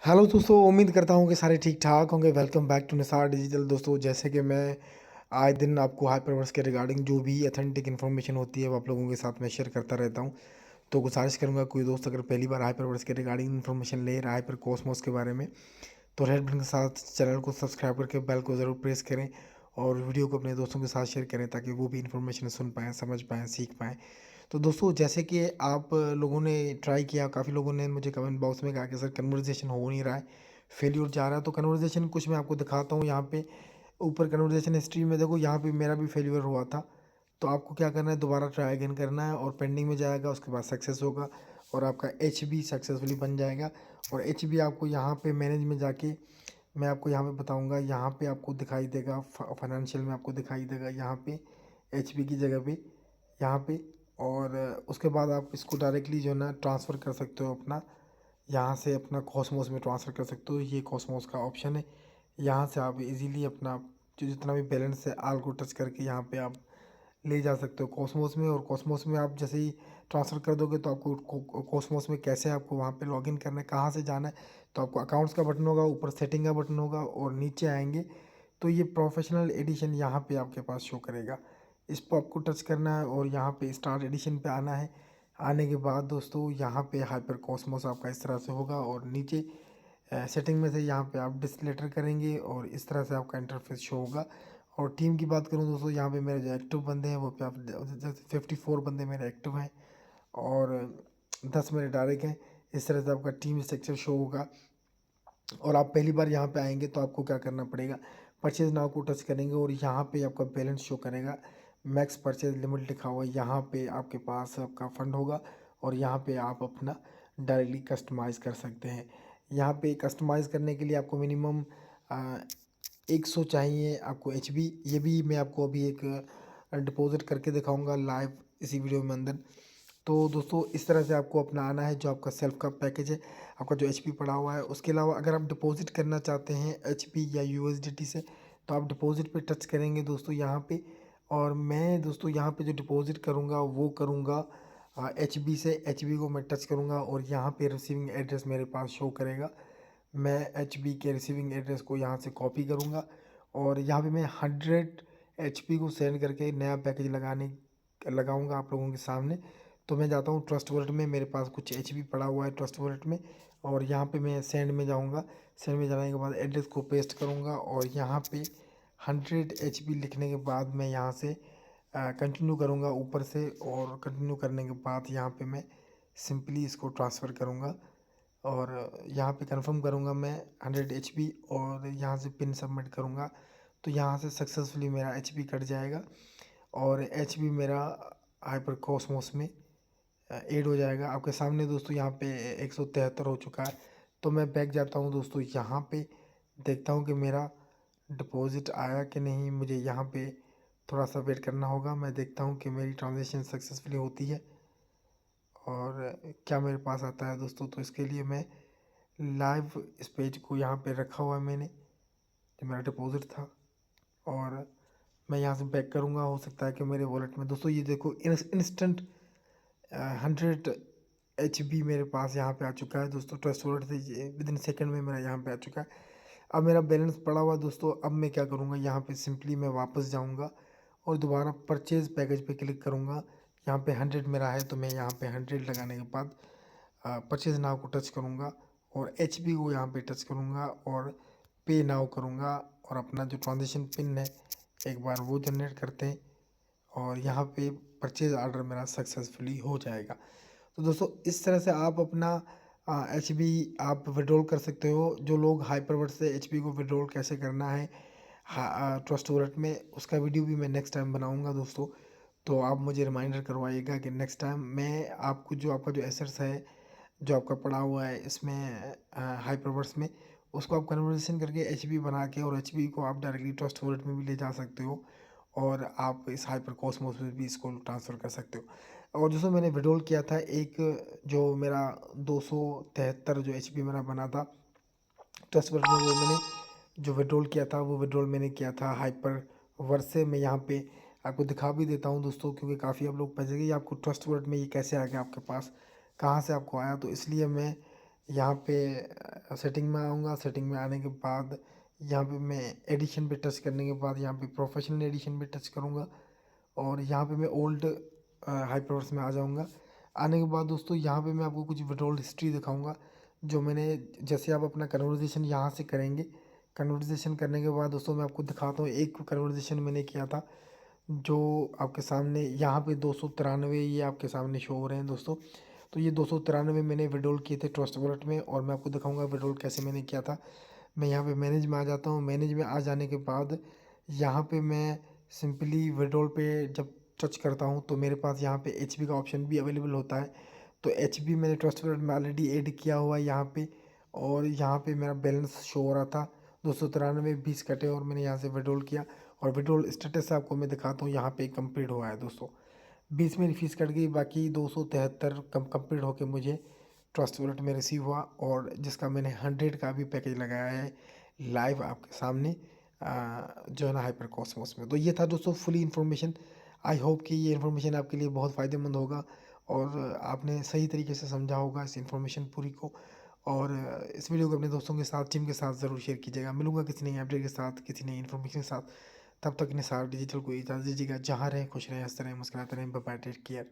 Hello दोस्तों, उम्मीद करता हूँ कि सारे ठीक-ठाक होंगे। Welcome back to Nisar digital. दोस्तों, जैसे कि मैं आए दिन आपको हाइपरवर्स के रिगार्डिंग जो भी ऑथेंटिक इन्फॉर्मेशन होती है, वो आप लोगों के साथ मैं शेयर करता रहता हूँ। तो गुज़ारिश करूँगा, कोई दोस्त अगर पहली बार हाइपरवर्स के रिगार्डिंग इन्फॉर्मेशन ले रहा है, हाइपर कॉस्मोस के बारे में, तो रेड बटन के साथ चैनल को सब्सक्राइब करके बेल को ज़रूर प्रेस करें और वीडियो को अपने दोस्तों के साथ शेयर करें ताकि वो भी इन्फॉर्मेशन सुन पाएँ, समझ पाएँ, सीख पाएँ। तो दोस्तों, जैसे कि आप लोगों ने ट्राई किया, काफ़ी लोगों ने मुझे कमेंट बॉक्स में कहा कि सर कन्वर्सेशन हो नहीं रहा है, फेल्योर जा रहा है। तो कन्वर्सेशन कुछ मैं आपको दिखाता हूँ यहाँ पे ऊपर कन्वर्सेशन हिस्ट्री में। देखो, यहाँ पे मेरा भी फेल्योर हुआ था। तो आपको क्या करना है, दोबारा ट्राई अगेन करना है और पेंडिंग में जाएगा, उसके बाद सक्सेस होगा और आपका एच बी सक्सेसफुली बन जाएगा। और एच बी आपको यहाँ पे मैनेज में जाके मैं आपको यहाँ पे बताऊँगा, यहाँ पे आपको दिखाई देगा, फाइनेंशियल में आपको दिखाई देगा यहाँ पे एच बी की जगह पे यहाँ पे। और उसके बाद आप इसको डायरेक्टली जो है ना ट्रांसफ़र कर सकते हो अपना, यहाँ से अपना कॉस्मोस में ट्रांसफ़र कर सकते हो। ये कॉस्मोस का ऑप्शन है, यहाँ से आप इजीली अपना जो जितना भी बैलेंस है आल को टच करके यहाँ पे आप ले जा सकते हो कॉस्मोस में। और कॉस्मोस में आप जैसे ही ट्रांसफ़र कर दोगे तो आपको कॉस्मोस में कैसे आपको वहाँ पे लॉगिन करना है, कहाँ से जाना है, तो आपको अकाउंट्स का बटन होगा, ऊपर सेटिंग का बटन होगा और नीचे आएंगे तो ये प्रोफेशनल एडिशन यहाँ पे आपके पास शो करेगा। इस पर आपको टच करना है और यहाँ पे स्टार्ट एडिशन पे आना है। आने के बाद दोस्तों यहाँ पे हाइपर कॉस्मोस आपका इस तरह से होगा और नीचे सेटिंग में से यहाँ पे आप डिस्प्लेटर करेंगे और इस तरह से आपका इंटरफेस शो होगा। और टीम की बात करूँ दोस्तों, यहाँ पे मेरे जो एक्टिव बंदे हैं वो पे आप 54 बंदे मेरे एक्टिव हैं और 10 मेरे डायरेक्ट हैं। इस तरह से आपका टीम स्ट्रक्चर शो होगा। और आप पहली बार यहाँ पे आएंगे तो आपको क्या करना पड़ेगा, परचेज नाउ को टच करेंगे और यहाँ पे आपका बैलेंस शो करेगा। मैक्स परचेज लिमिट लिखा हुआ है, यहाँ पे आपके पास आपका फंड होगा और यहाँ पे आप अपना डायरेक्टली कस्टमाइज़ कर सकते हैं। यहाँ पे कस्टमाइज़ करने के लिए आपको मिनिमम 100 चाहिए आपको एच बी। ये भी मैं आपको अभी एक डिपॉजिट करके दिखाऊंगा लाइव इसी वीडियो में अंदर। तो दोस्तों, इस तरह से आपको अपना आना है जो आपका सेल्फ का पैकेज है, आपका जो एच पी पड़ा हुआ है। उसके अलावा अगर आप डिपॉजिट करना चाहते हैं एच पी या यू एस डी टी से, तो आप डिपॉजिट पे टच करेंगे दोस्तों यहाँ पे। और मैं दोस्तों यहाँ पे जो डिपॉजिट करूँगा वो करूँगा एच बी से। एच बी को मैं टच करूँगा और यहाँ पे रिसीविंग एड्रेस मेरे पास शो करेगा। मैं एच बी के रिसीविंग एड्रेस को यहाँ से कॉपी करूँगा और यहाँ पे मैं 100 एच पी को सेंड करके नया पैकेज लगाऊंगा आप लोगों के सामने। तो मैं जाता हूँ ट्रस्ट वॉलेट में, मेरे पास कुछ एच पी पड़ा हुआ है ट्रस्ट वॉलेट में और यहाँ पे मैं सेंड में जाऊँगा। सेंड में जाने के बाद एड्रेस को पेस्ट करूँगा और यहाँ पे 100 एच पी लिखने के बाद मैं यहाँ से कंटिन्यू करूँगा ऊपर से। और कंटिन्यू करने के बाद यहाँ पे मैं सिंपली इसको ट्रांसफ़र करूँगा और यहाँ पे कंफर्म करूँगा मैं 100 एच पी और यहाँ से पिन सबमिट करूँगा। तो यहाँ से सक्सेसफुली मेरा एच पी कट जाएगा और एच पी मेरा हाइपर कॉस्मोस में ऐड हो जाएगा आपके सामने। दोस्तों, यहाँ पे 173 हो चुका है। तो मैं बैक जाता हूँ दोस्तों, यहाँ पे देखता हूँ कि मेरा डिपॉजिट आया कि नहीं। मुझे यहाँ पे थोड़ा सा वेट करना होगा। मैं देखता हूँ कि मेरी ट्रांजेक्शन सक्सेसफुली होती है और क्या मेरे पास आता है दोस्तों। तो इसके लिए मैं लाइव इस पेज को यहाँ पे रखा हुआ है मैंने, जो मेरा डिपॉजिट था। और मैं यहाँ से बैक करूँगा, हो सकता है कि मेरे वॉलेट में दोस्तों ये देखो इंस्टेंट 100 एच बी मेरे पास यहाँ पे आ चुका है दोस्तों। ट्रस्ट वॉलेट से विद इन सेकेंड में मेरा यहाँ पे आ चुका है। अब मेरा बैलेंस पड़ा हुआ दोस्तों। अब मैं क्या करूँगा, यहाँ पे सिंपली मैं वापस जाऊँगा और दोबारा परचेज़ पैकेज पे क्लिक करूँगा। यहाँ पे 100 मेरा है तो मैं यहाँ पे 100 लगाने के बाद परचेज़ नाउ को टच करूँगा और एच बी को यहाँ पे टच करूँगा और पे नाउ करूँगा और अपना जो ट्रांजेक्शन पिन है एक बार वो जनरेट करते हैं और यहाँ पे परचेज़ ऑर्डर मेरा सक्सेसफुली हो जाएगा। तो दोस्तों, इस तरह से आप अपना एच बी आप विड्रॉल कर सकते हो। जो लोग हाइपरवर्ट से एच बी को विड्रॉल कैसे करना है ट्रस्ट वॉलेट में, उसका वीडियो भी मैं नेक्स्ट टाइम बनाऊंगा दोस्तों। तो आप मुझे रिमाइंडर करवाइएगा कि नेक्स्ट टाइम मैं आपको जो आपका जो एसेट्स है जो आपका पड़ा हुआ है इसमें हाइपरवर्स में, उसको आप कन्वर्सेशन करके एच बी बना के और एच बी को आप डायरेक्टली ट्रस्ट वॉलेट में भी ले जा सकते हो और आप इस हाइपर कॉस्मोस में भी इसको ट्रांसफ़र कर सकते हो। और दोस्तों, मैंने विड्रॉल किया था एक जो मेरा 273 जो एच पी मेरा बना था ट्रस्ट वॉलेट में, वो मैंने जो विड्रॉल किया था वो विड्रॉल मैंने किया था हाइपर वर्स से। मैं यहाँ पे आपको दिखा भी देता हूँ दोस्तों, क्योंकि काफ़ी आप लोग पूछेंगे कि आपको ट्रस्ट वॉलेट में ये कैसे आ गया आपके पास, कहाँ से आपको आया। तो इसलिए मैं यहाँ पे सेटिंग में आऊँगा। सेटिंग में आने के बाद यहाँ पे मैं एडिशन पे टच करने के बाद यहाँ पे प्रोफेशनल एडिशन पे टच करूँगा और यहाँ पे मैं ओल्ड हाइपरवर्स में आ जाऊँगा। आने के बाद दोस्तों यहाँ पे मैं आपको कुछ विड्रॉल हिस्ट्री दिखाऊँगा जो मैंने, जैसे आप अपना कन्वर्सेशन यहाँ से करेंगे। कन्वर्सेशन करने के बाद दोस्तों मैं आपको दिखाता हूँ, एक कन्वर्सेशन मैंने किया था जो आपके सामने यहाँ पे 293 ये आपके सामने शो हो रहे हैं दोस्तों। तो ये 293 मैंने विड्रॉल किए थे ट्रस्ट वॉलेट में और मैं आपको दिखाऊंगा विड्रॉल कैसे मैंने किया था। मैं यहाँ पे मैनेज में आ जाता हूँ। मैनेज में आ जाने के बाद यहाँ पे मैं सिंपली विड्रॉल पे जब टच करता हूँ तो मेरे पास यहाँ पे एचबी का ऑप्शन भी अवेलेबल होता है। तो एचबी मैंने ट्रस्ट वॉलेट में ऑलरेडी ऐड किया हुआ है यहाँ पे, और यहाँ पे मेरा बैलेंस शो हो रहा था 293 कटे और मैंने यहाँ से विड्रॉल किया और विड्रॉल स्टेटस आपको मैं दिखाता हूँ। यहाँ पे कंप्लीट हुआ है दोस्तों, 20 मेरी फीस कट गई, बाकी 273 कंप्लीट होके मुझे ट्रस्ट वॉलेट में रिसीव हुआ और जिसका मैंने 100 का भी पैकेज लगाया है लाइव आपके सामने जो है ना हाइपर कॉस्मोस में। तो ये था दोस्तों फुली इन्फॉर्मेशन। आई होप कि ये इन्फॉर्मेशन आपके लिए बहुत फ़ायदेमंद होगा और आपने सही तरीके से समझा होगा इस इन्फॉर्मेशन पूरी को। और इस वीडियो को अपने दोस्तों के साथ, टीम के साथ ज़रूर शेयर कीजिएगा। मिलूंगा किसी नई अपडेट के साथ, किसी नई इन्फॉर्मेशन के साथ। तब तक निसार डिजिटल को इजाज़त दीजिएगा। जहाँ रहें खुश रहें, हंसते रहें, मुस्कुराते रहें। Bye bye, take care.